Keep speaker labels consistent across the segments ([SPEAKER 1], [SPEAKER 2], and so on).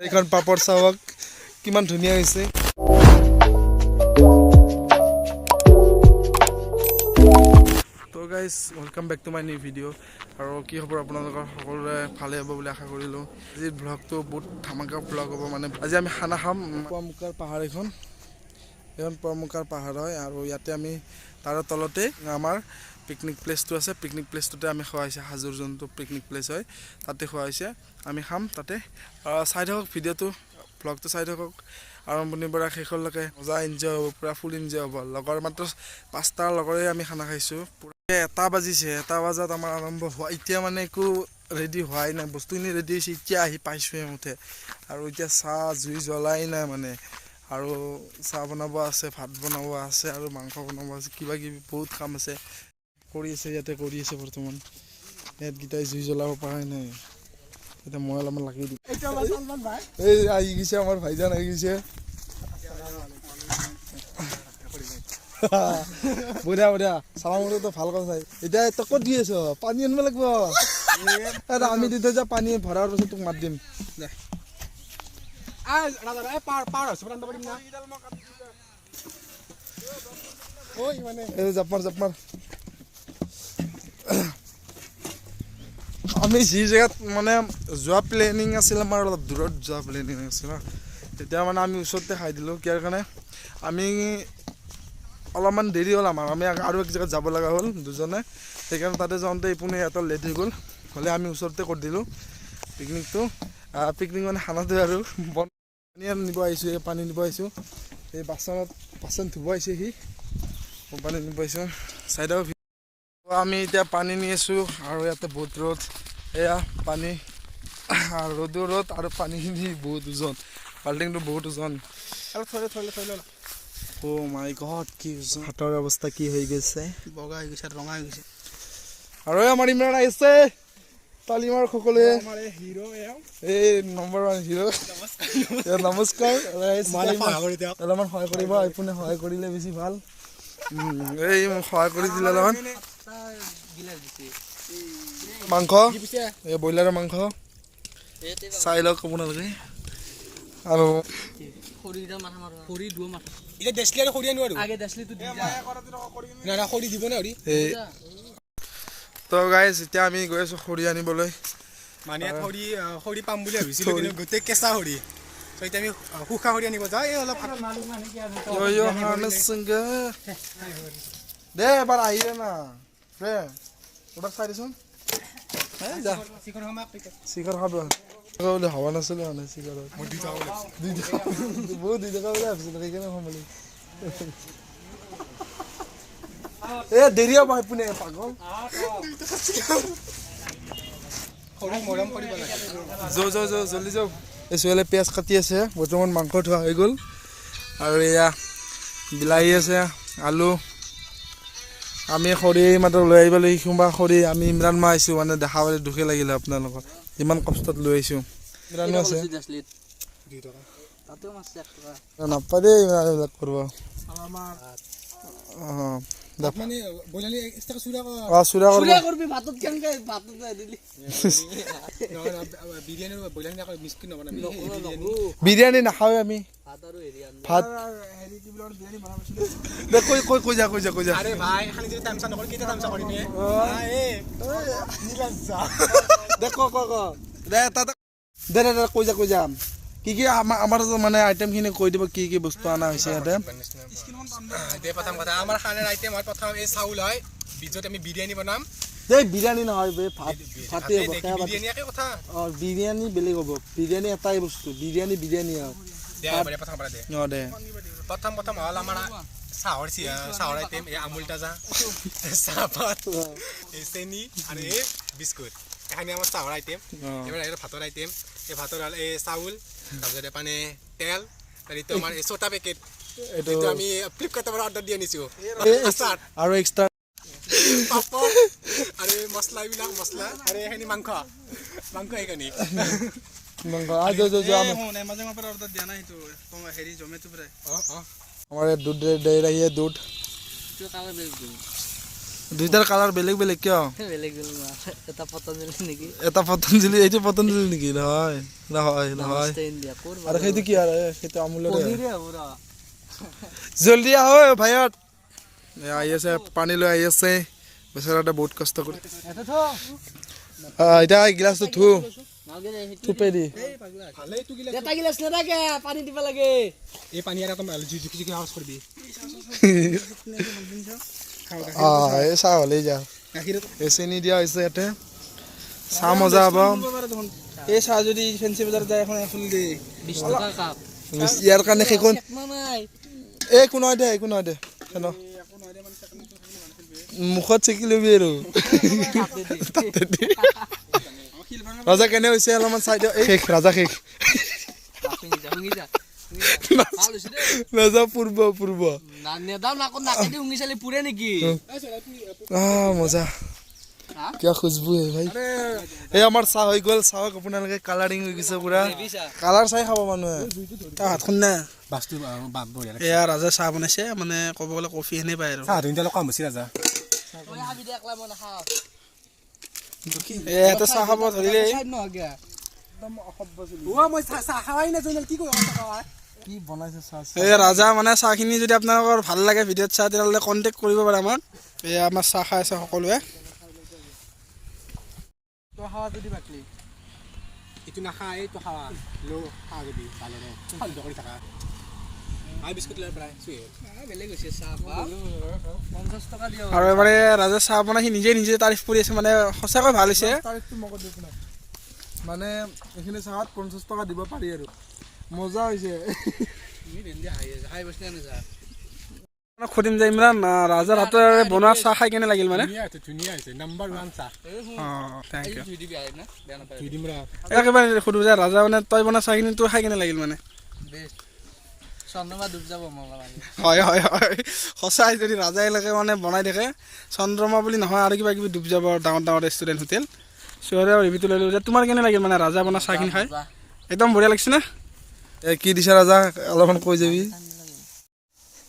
[SPEAKER 1] এইখন পাপৰ চাওক কিমান ধুনীয়া হৈছে তো guys welcome back to my new video' আৰু কি খবৰ আপোনালোকৰ সকলোৰে ভালে হ'ব বুলি আশা কৰিলোঁ আজিৰ ব্লগটো বহুত ধামাকা ব্লগ হ'ব মানে আজি আমি খানা খাম পুৱামুকাৰ পাহাৰ এইখন পুৱামুকাৰ পাহাৰ হয় আৰু ইয়াতে আমি তাৰ তলতে আমাৰ পিকনিক প্লেচটো আছে পিকনিক প্লেচটোতে আমি খোৱা হৈছে হাজোৰ যোনটো পিকনিক প্লেচ হয় তাতে খোৱা হৈছে আমি খাম তাতে চাই থাকক ভিডিঅ'টো ব্লগটো চাই থাকক আৰম্ভণিৰ পৰা শেষলৈকে মজা এনজয় হ'ব পুৰা ফুল এনজয় হ'ব লগৰ মাত্ৰ 5টা লগৰে আমি খানা খাইছোঁ এটা বাজিছে এটা বজাত আমাৰ আৰম্ভ হোৱা এতিয়া মানে একো ৰেডি হোৱাই নাই বস্তুখিনি ৰেডি হৈছে এতিয়া আহি পাইছোঁহে মুঠে আৰু এতিয়া চাহ জুই জ্বলাই নাই মানে আৰু চাহ বনাব আছে ভাত বনাব আছে আৰু মাংস বনাব আছে কিবা কিবি বহুত কাম আছে কৰি আছে ইয়াতে কৰি আছে বৰ্তমান ইয়াতকেইটাই জুই জ্বলাব পৰা নাই এতিয়া মই অলপমান লাগি দিম এই আহি গৈছে আমাৰ ভাইজান আহি গৈছে বঢ়িয়া বঢ়িয়া চালা মৰতো ভাল কথা নাই এতিয়া তই ক'ত দি আছ পানী আনিব লাগিব আমি দি থৈ যা পানী ভৰাৰ পাছত তোক মাত দিম দে আমি যি জেগাত মানে যোৱা প্লেনিং আছিল আমাৰ অলপ দূৰত যোৱা প্লেনিং আছিল তেতিয়া মানে আমি ওচৰতে খাই দিলোঁ কিয়াৰ কাৰণে আমি অলপমান দেৰি হ'ল আমাৰ আমি আৰু এক জেগাত যাব লগা হ'ল দুজনে সেইকাৰণে তাতে যাওঁতে ইপিনে এটা লেট হৈ গ'ল হ'লে আমি ওচৰতে কৰি দিলোঁ পিকনিকটো পিকনিক মানে খানাটো আৰু পানী নিব আহিছোঁ এই পানী নিব আহিছোঁ এই বাচন ধুব আহিছে সি পানী নিব আহিছোঁ চাইডৰ আমি এতিয়া পানী নি আছোঁ আৰু ইয়াতে বহুত ৰ'দ এয়া পানী ৰ'দো ৰ'দ আৰু পানীখিনি বহুত ওজন বাল্টিংটো বহুত ওজন আৰু থৈ ও মাই গড কি হাতৰ অৱস্থা কি হৈ গৈছে বগা হৈ গৈছে ৰঙা হৈ গৈছে আৰু আমাৰ ইমৰান আহিছে তালিমাৰ সকলোৱে এই নম্বৰ 1 হিৰো নমস্কাৰ অলপমান সহায় কৰিব আপুনি সহায় কৰিলে বেছি ভাল এই সহায় কৰি দিলে অলপমান মাংস এই ব্ৰইলাৰৰ মাংস চাই লওক আপোনালোকে আৰু তো গাইজ এতিয়া আমি গৈ আছো খৰি আনিবলৈ
[SPEAKER 2] মানে খৰি পাম বুলি ভাবিছিলো কিন্তু গোটেই কেঁচা খৰি এতিয়া আমি শুকা খৰি আনিব যাওঁ এই অলপ
[SPEAKER 1] দে এবাৰ আহিলে না দে ওটা চাই দেচোন চিখৰ খাব বোলে হৱা নাছিলে মানে চিখৰত বহুত 2 টকা বোলে ভাবিছিলোঁ সেইকাৰণে খাম বুলি এ দেৰি হ'ব আপুনি পাগল জলদি যাওঁ এই ছোৱালীয়ে পিঁয়াজ কাটি আছে বৰ্তমান মাংস থোৱা হৈ গ'ল আৰু এয়া বিলাহী আছে আলু আমি খৰি মাত্ৰ লৈ আহিবলৈ শিকোঁ খৰি আমি ইমৰান মা আহিছোঁ মানে দেখা পালে দুখে লাগিলে আপোনালোকৰ ইমান কষ্টত লৈ আহিছোঁ ইমৰানো আছে নাপায় দেই ইমৰান এইবিলাক কৰিব বিৰিয়ানী নাখাওঁ আমি ভাত কৈ যা কৈ যাম কি আমাৰ মানে আইটেমখিনি কৈ দিব কি কি বস্তু অনা হৈছে ইয়াতে
[SPEAKER 2] প্ৰথম কথা আমাৰ খানাৰ আইটেম হয় প্ৰথম এই চাউল হয় বিজত আমি বিৰিয়ানী বনাম
[SPEAKER 1] এই বিৰিয়ানী নহয় বে ভাতে হ'ব
[SPEAKER 2] বিৰিয়ানী একে কথা
[SPEAKER 1] বিৰিয়ানী বেলেগ হ'ব বিৰিয়ানী এটাই বস্তু বিৰিয়ানী হয় দে
[SPEAKER 2] প্ৰথম হ'ল আমাৰ চাহৰ আইটেম এই আমুল তাজা চাহপাত এই চেনি আৰু এই বিস্কুট এখানে আমাৰ চাহৰ আইটেম এবাৰ আহিলে ভাতৰ আইটেম এই ভাতৰ হ'ল এই চাউল তাৰপিছত এপানে তেল এইটো আমাৰ এই 6টা পেকেট এইটো আমি ফ্লিপকাৰ্টৰ পৰা অৰ্ডাৰ দি আনিছোঁ
[SPEAKER 1] আৰু এক্সট্ৰা
[SPEAKER 2] পাপৰ আৰু মছলা এইবিলাক মছলা আৰু এইখিনি মাংস এইখিনি
[SPEAKER 1] हमारे दूध दे रही है दूध দুইটাৰ কালাৰ বেলেগ বেলেগ কিয়
[SPEAKER 3] বেলেগ বেলেগ এটা পতঞ্জলি নেকি
[SPEAKER 1] এটা পতঞ্জলি এইটো পতঞ্জলি নেকি নহয় নহয় নহয়
[SPEAKER 3] ইণ্ডিয়া কোৰ
[SPEAKER 1] আৰু সেইটো কি আৰু সেইটো আমুলৰে
[SPEAKER 3] পনীৰে হ'ব ৰ
[SPEAKER 1] জলদি আহো ভাইহঁত আহি আছে পানী লৈ আহি আছে বেচাৰাটা বহুত কষ্ট কৰি
[SPEAKER 3] এটা থো
[SPEAKER 1] এতিয়া গিলাচটো থুপে দি
[SPEAKER 3] এটা গিলাচ নাথাকে পানী দিব লাগে
[SPEAKER 2] এই পানী আৰু জুকি হাউচ কৰিবি
[SPEAKER 1] এই চাহ হ'লেই যা এই চেনি দিয়া হৈছে ইয়াতে চাহ মজা হ'ব
[SPEAKER 4] এই চাহ যদি ফেঞ্চি বজাৰত যায় এখন খুলি দে
[SPEAKER 3] 20 টকা কাপ
[SPEAKER 1] ইয়াৰ কাৰণে সেইখন
[SPEAKER 3] নাই
[SPEAKER 1] একো নহয় দে হেন মুখত চেকি ল'বি আৰু ৰাজা কেনে হৈছে অলপমান চাই দিয়ক শেষ ৰাজা শেষ ৰাজা পূৰ্ব
[SPEAKER 3] নেদাম নাকত নাকেদি শুঙি চালি পুৰে নেকি
[SPEAKER 1] মজা কিয় খুজবু ভাই এই আমাৰ চাহ হৈ গ'ল চাহক আপোনালোকে কালাৰিং হৈ গৈছে পুৰা কালাৰ চাই খাব মানুহে
[SPEAKER 4] হাতখন না
[SPEAKER 2] বাছটো বঢ়িয়া
[SPEAKER 4] এয়া ৰাজা চাহ বনাইছে মানে ক'ব গ'লে কফি হেনে পায় আৰু
[SPEAKER 2] চাহ ধুনীয়া অলপ কম হৈছে ৰাজা
[SPEAKER 4] এটা চাহ খাব ধৰিলে
[SPEAKER 2] মই চাহ খাৱাই নাই কি
[SPEAKER 1] কি বনাইছে চাহ
[SPEAKER 4] এই ৰাজা মানে চাহখিনি যদি আপোনালোকৰ ভাল লাগে ভিডিঅ'ত চাই তেতিয়াহ'লে কণ্টেক্ট কৰিব পাৰে আমাক এয়া আমাৰ চাহ খাই আছে সকলোৱে
[SPEAKER 2] এইটো নাখায় এইটো খাৱা লো খা যদি ভালেৰে ফাল্টু কৰি থাকা বিস্কুট লৈ প্ৰায়
[SPEAKER 3] বেলেগ হৈছে চাহ 50 টকা দিও
[SPEAKER 4] আৰু এবাৰে ৰাজা চাহ বনাই সি নিজে তাৰিফ কৰি আছে মানে সঁচাকৈ ভাল হৈছে
[SPEAKER 1] তাৰিখটো মই দিওঁ না মানে এইখিনি চাহত 50 টকা দিব পাৰি আৰু মজা হৈছে
[SPEAKER 4] সুধিম যে ইমৰান ৰাজাৰ হাতেৰে বনোৱা চাহ খাই কেনে লাগিল মানে
[SPEAKER 2] ধুনীয়া হৈছে নাম্বাৰ 1 চাহ
[SPEAKER 4] থেংক ইউ
[SPEAKER 3] ধুই দিবি না বেয়া নাপায়
[SPEAKER 2] ধুই দিম ৰা
[SPEAKER 4] একেবাৰে সুধো যে ৰাজা মানে তই বনোৱা চাহখিনি তোৰ খাই কেনে লাগিল মানে
[SPEAKER 3] বেষ্ট চন্দ্ৰমা ডুব যাব মজা লাগে
[SPEAKER 4] হয় সঁচাই যদি ৰাজাই লাগে মানে বনাই থাকে চন্দ্ৰমা বুলি নহয় আৰু কিবা কিবি ডুব যাব ডাঙৰ ৰেষ্টুৰেণ্ট হোটেল চিঞৰে ৰিভিউটো লৈ যে তোমাৰ কেনে লাগিল মানে ৰাজা বনোৱা চাহখিনি খাই একদম বঢ়িয়া লাগিছে না
[SPEAKER 1] কি দিছে ৰাজা অলপমান কৈ যাবি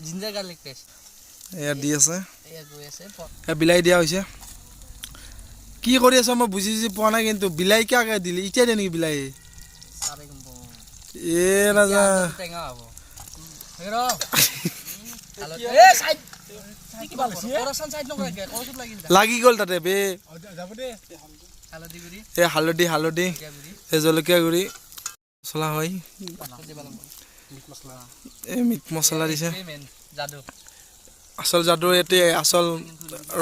[SPEAKER 3] জিঞ্জাৰ গাৰ্লিক পেষ্ট
[SPEAKER 1] এয়া দি আছে
[SPEAKER 3] এয়া গৈ আছে
[SPEAKER 1] বিলাহী দিয়া হৈছে কি কৰি আছ মই বুজি পোৱা নাই কিন্তু বিলাহী কিয় দিলি এতিয়া দিয়ে নেকি বিলাহী
[SPEAKER 3] সাৰে গম পাও
[SPEAKER 1] এ ৰাজা
[SPEAKER 3] টেঙা হ'ব হেৰ এ সাইড কি ভাল আছে কোৰাছন সাইড নকৰাকে কোৰাছন
[SPEAKER 1] লাগি গ'ল তাতে বে
[SPEAKER 2] যাব দে
[SPEAKER 3] হালধি গুৰি
[SPEAKER 1] এই হালধি এই জলকীয়া গুৰি মছলা হয় এই মিট মছলা দিছে
[SPEAKER 3] যাদু
[SPEAKER 1] আচল যাদু এতে আচল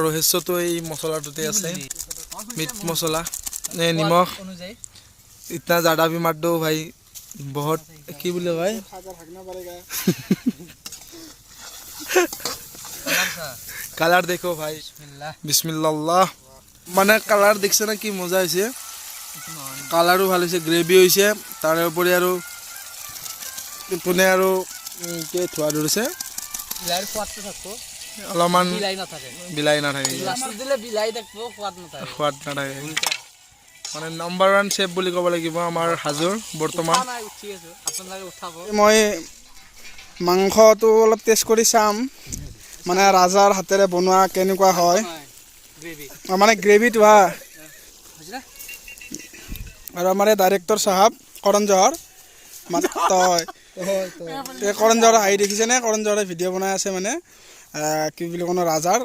[SPEAKER 1] ৰহস্যটো এই মছলাটোতে আছে মিট মছলা নিমখ
[SPEAKER 3] অনুযায়ী
[SPEAKER 1] इतना ज़्यादा भी मत दो भाई बहुत की बोले भाई কালার দেখো ভাই বিসমিল্লাহ মানে কালার দেখছে না কি মজা হয়েছে কালারও ভালো হয়েছে গ্রেভি হয়েছে তার উপরে আর কোনে আর কে থোয়া ধরেছে
[SPEAKER 3] বিলাহীৰ সোৱাদটো থাকব
[SPEAKER 1] অলপমান
[SPEAKER 3] বিলাহী নাথাকে
[SPEAKER 1] বিলাহী
[SPEAKER 3] লাষ্টত দিলে বিলাহী থাকব সোৱাদ নাথাকে
[SPEAKER 1] মানে নাম্বাৰ 1 শেফ বুলি ক'ব লাগিব আমাৰ হাজোৰ বৰ্তমান
[SPEAKER 3] উঠি আছো আপোনালোকে উঠাব
[SPEAKER 4] মই মাংসটো অলপ টেষ্ট কৰি চাম মানে ৰাজাৰ হাতেৰে বনোৱা কেনেকুৱা হয়
[SPEAKER 3] গ্ৰেভি
[SPEAKER 4] মানে গ্ৰেভিটো হা আৰু আমাৰ ডাইৰেক্টৰ সাহেব কৰণ জহৰ মানে তই কৰণ জহৰ আহি দেখিছেনে কৰণ জহৰে ভিডিঅ' বনাই আছে মানে কি বুলি ক'নো ৰাজাৰ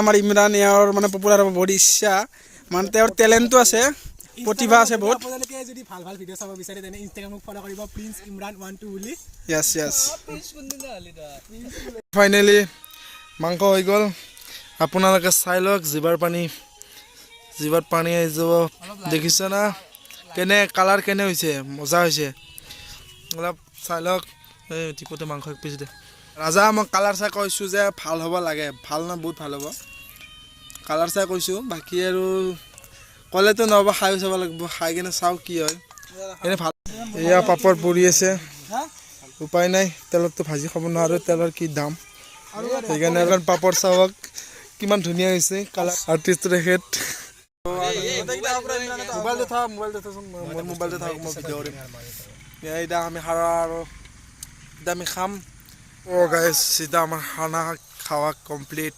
[SPEAKER 4] আমাৰ ইমৰান ইয়াৰ মানে পপুলাৰ হ'ব বহুত ইচ্ছা মানে তেওঁৰ টেলেণ্টটো আছে প্ৰতিভা আছে বহুত
[SPEAKER 2] আপোনালোকে যদি ভাল ভিডিঅ' চাব বিচাৰে তেনে ইনষ্টাগ্ৰামক ফলো কৰিব প্ৰিন্স ইমৰান 12 বুলি
[SPEAKER 4] yes
[SPEAKER 1] ফাইনেলি মাংস হৈ গ'ল আপোনালোকে চাই লওক জিভাৰ পানী আহি যাব দেখিছে না কেনে কালাৰ কেনে হৈছে মজা হৈছে অলপ চাই লওক এই টিপতে মাংস এক পিছ দে ৰাজা মই কালাৰ চাই কৈছোঁ যে ভাল হ'ব লাগে ভাল না বহুত ভাল হ'ব কালাৰ চাই কৈছোঁ বাকী আৰু ক'লেতো নহ'ব খাই চাব লাগিব খাই কিনে চাওঁ কি হয় এনে ভাল এয়া পাপৰ পৰি আছে উপায় নাই তেলততো ভাজি খাব নোৱাৰোঁ তেলৰ কি দাম সেইকাৰণে এখন পাপৰ চাওক কিমান ধুনীয়া হৈছে কালাৰ আৰ্টিষ্ট তেখেত মোবাইলটো থাক মোৰ মোবাইলটো থাক মই ভিডিঅ' কৰিম এতিয়া আমি সাৰা আৰু এতিয়া আমি খাম গাইছ এতিয়া আমাৰ খানা খাৱা কমপ্লিট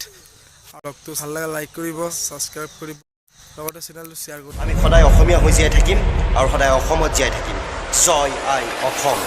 [SPEAKER 1] ব্লগটো ভাল লাগে লাইক কৰিব ছাবস্ক্ৰাইব কৰিব লগতে চেনেলটো শ্বেয়াৰ কৰিব
[SPEAKER 5] আমি সদায় অসমীয়া হৈ জীয়াই থাকিম আৰু সদায় অসমত জীয়াই থাকিম জয় আই অসম